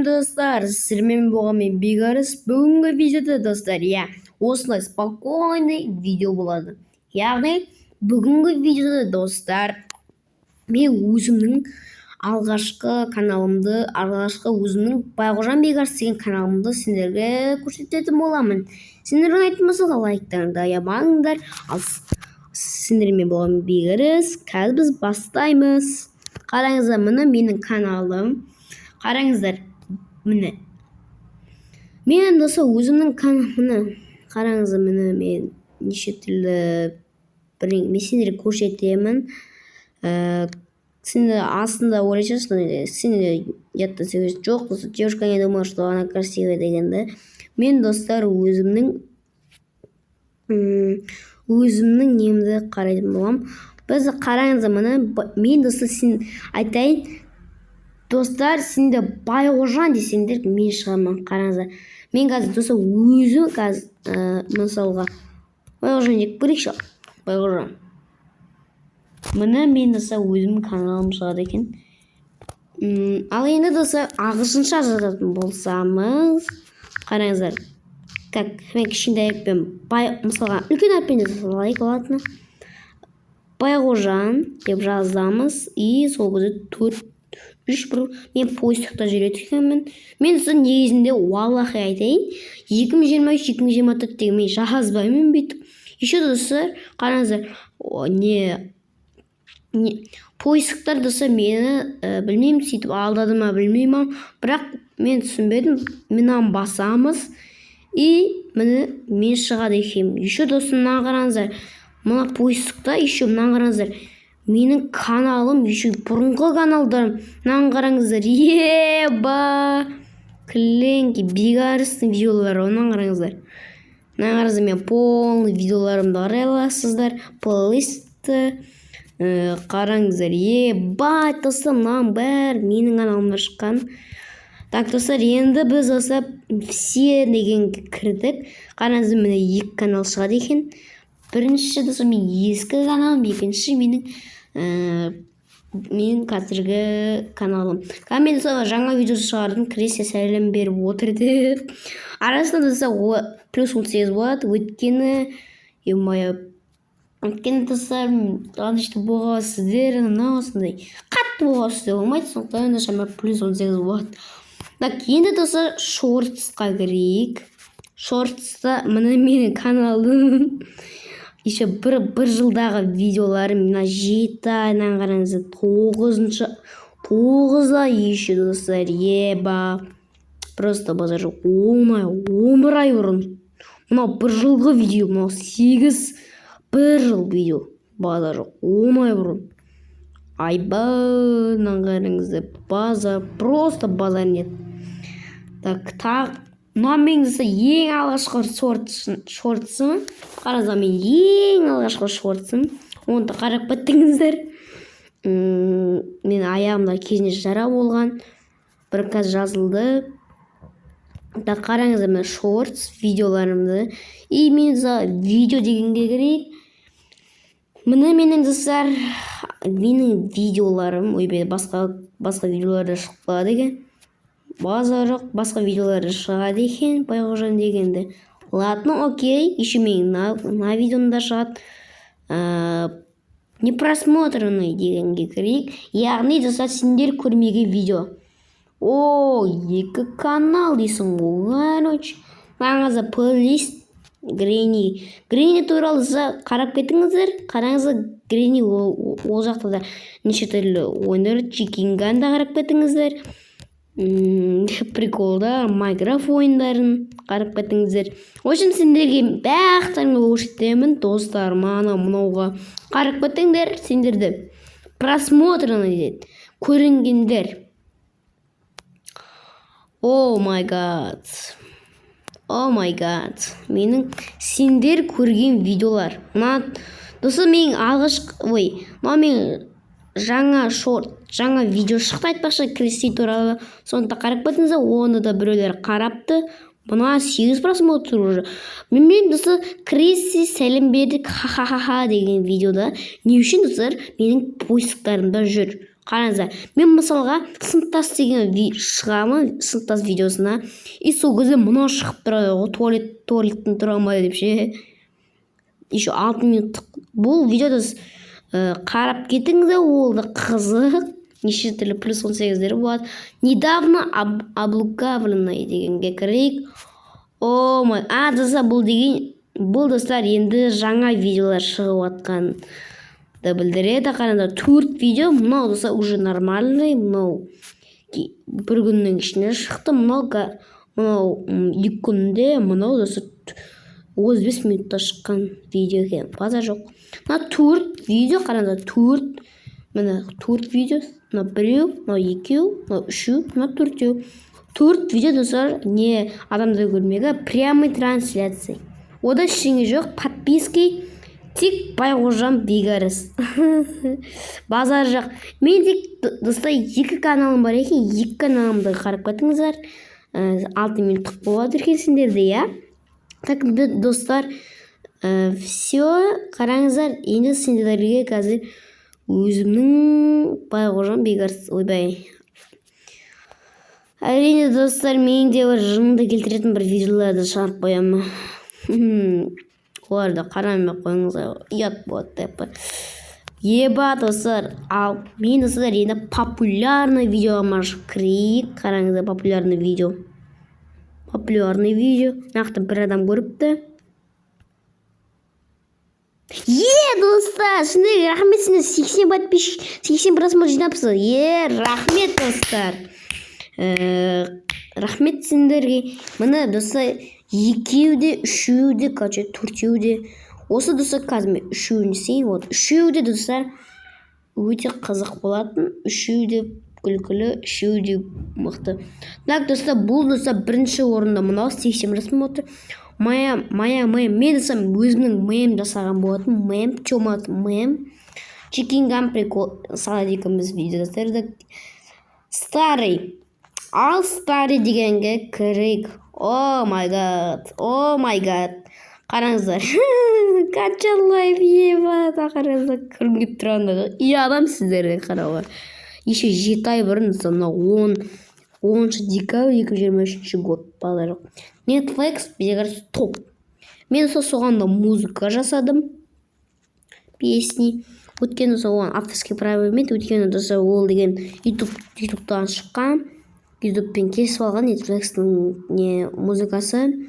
достар, сіздермен болған мен Бекарыс. Бүгінгі видеода достар, осылай спокойный видео болады. Яғни бүгінгі видеода достар, мен өзімнің алғашқы каналымды, өзімнің Байғожан Бекарыс деген каналымды сендерге көрсететін боламын. Сендердің айтмасыға лайктарыңды аямаңдар. Ал сендермен болған Бекарыс. Қазір біз бастаймыз. Қараңыздар, міне менің каналым. Қараңыздар, міне. Мен достар өзімнің каналымны қараңыздар, міне мен неше түрлі мен сендерге көрсетемін. Сендер астында ойлайсыздар, сендер жаттасаңыз жоқ, достар, девушка не думала, что она красивая дегенді. Мен достар өзімнің немді қарайтын боламын. Біз қараңыздар, міне мен достар айтайын. Достар, сендер Байғожан десеңдер, мен шығамын. Қараңыздар. Мен қазір достар өзім мысалға Байғожан деп көрейікші. Байғожан. Міне мен достар өзім каналым шығады екен. Ал енді достар ағылшынша жазатын болсамыз, қараңыздар. Мен кішкентай әріппен мысалға үлкен әріппен жазалайық алатыны. Байғожан деп жазамыз. И сол кезде мен поисктықта жүретікенмін. Мен достар негізінде уаллахи айтайын, 2023-2024 деген мен жазбаймын бүйтіп. Еще достар, қараңыздар, поисктар достар мені білмеймін, сөйтіп алдады ма білмеймін, бірақ мен түсінбедім. Мынаны басамыз и мен шығады екенмін. Еще достар, мынаны қараңыздар, мына поисктта еще мынаны қараңыздар. Менің каналым, еще бұрынғы каналдарым. Мынаны қараңыздар. Кленки, Бекарыстың видеолары, онан қараңыздар. Мынаны қараңыздар, мен полный видеоларымды қарай аласыздар. Плейлисті қараңыздар. Достар, мынаның бәрі менің каналымда шыққан. Так, достар, енді біз достар все дегенге кірдік. Қараңыздар, міне 2 канал шығады екен. Бірінші достар мен ескі каналым, екінші менің қазіргі каналым. Мен достар жаңа видео шығардым, кіресе сәлем беріп отырды. Арасында достар плюс 18 болады, өйткені достар ғанышты болған сіздер, осындай қатты болған сіздер болмайды, сондықтан шама плюс 18 болады. Так, енді достар шортсқа кірейік. Шортста міне менің каналым. Еще бір жылдағы видеоларым, мына 7 айынан қараңыздар, 9-да еще достар, просто базар жоқ, оңай, 11 ай бұрын. Мынау бір жылғы видео, мынау 8, бір жыл видео, базар жоқ, 10 ай бұрын. Мынаны қараңыздар, базар, просто базар нет. Так, мына мен достар ең алғашқы шортсым. Қараңыздар, мен ең алғашқы шортсым. Оны да қарап баттыңыздар. Мен аяғымда кезінде жара болған. Бір қазір жазылды. Так, қараңыздар, мен шортс видеоларымды. И мен видео дегенге керейік. Міне менің достар, менің видеоларым, басқа видеоларда шығып қалады екен. Базар жоқ, басқа видеолары шығады екен, Байғожан дегенді. Ладно, окей, еще мен на видеомда шығады. Непросмотренный дегенге кірейік. Яғни достар сендер көрмеген видео. 2 канал дейсің ғой, короче. Маңызда плейлист Грени туралы қарап кетіңіздер. Қараңыздар, Грени ол жақта да неше түрлі ойындар, Чикинган да қарап кетіңіздер. Приколда Майнкрафт ойындарын қарап кетіңіздер. Общем, сендерге бақтарыңды көрсетемін, достар, мынауға қарап кетіңдер, сендерді просмотраны дейді, көрінгендер. О май гад, менің сендер көрген видеолар. Достар, мен мен жаңа видео шықты, айтпақшы Кристи туралы. Сонда қарап кетіңіздер, оны да біреулер қарапты. Мына 8 просмотр уже. Мен достар Кристи сәлем бердік ха-ха-ха деген видеода не үшін достар менің поисктарымда жүр. Қараңыздар, мен мысалға сыныптас деген шығамын, сыныптас видеосына, и сол кезде мынау шығып тұрады ғой, туалеттен тұра алмайды деп ше. Еще 6 минуттық. Бұл видеода қарап кетіңіздер, ол да қызық. Неше түрлі плюс 18-дері болады. Недавно облукавленный дегенге кірейік. Бұл достар енді жаңа видеолар шығып атқан білдіреді. Қараңыздар, 4 видео, мынау достар уже нормальный, мынау бір күннің ішіне шықты, мынау 2 күнде, мынау достар 35 минутта шыққан видео екен, база жоқ. Мына 4 видео, қараңыздар, 4 видео, мына 1, мына 2, мына 3, мына 4. 4 видео достар не адамдар көрмегі, прямой трансляция. Ода ештеңе жоқ, подписки тек Байғожам Бекарыс. Базар жоқ. Мен тек достар 2 каналым бар екен, 2 каналымды қарап кетіңіздер. 6 минуттық болады екен сендерде, я. Так, достар, все, қараңыздар, енді сендерге қазір өзімнің Байғожам Бекарыс, ойбай. Әрине достар, мен де бір жынды келтіретін бір видеоларды шығарып қоямын. Оларды қарамай қойыңыздар, ұят болады деп. Еба достар, ал мен достар енді популярный видеоға кірейік. Қараңыздар, популярный видео. Нақты бір адам көріпті. Достар, сендерге рахмет, сендер 80 подписчик, 80 просмотр жинапсыз. Рахмет достар. Рахмет сендерге. Мына достар, 2-де, 3-де, 4-де. Осы достар қазір мен 3-ні сейін, 3-де достар өте қызық болатын. 3-де күлкілі, 3-де мықты. Так достар, бұл достар бірінші орында мынау 80 просмотр. Мен достар өзімнің мем жасаған болатын. Мем, чомат мем. Чекингам прикол. Саладикіміз видеода. Старый. Ал старый дегенге кірейік. О май гад. Қараңыздар. Қанша лайф еба. Қараңыздар, кірім кеп тұрғанда. И адам сіздерге қарауға. Еще 7 ай бұрын, 10 декабрь 2023 год. Бала жоқ. Netflix бізге топ. Мен соғанда музыка жасадым. Песни. Өткені соған авторский право емес. Өткені ол деген ютубтан шыққан. Ютубпен кесіп алған Netflix'тің музыкасы.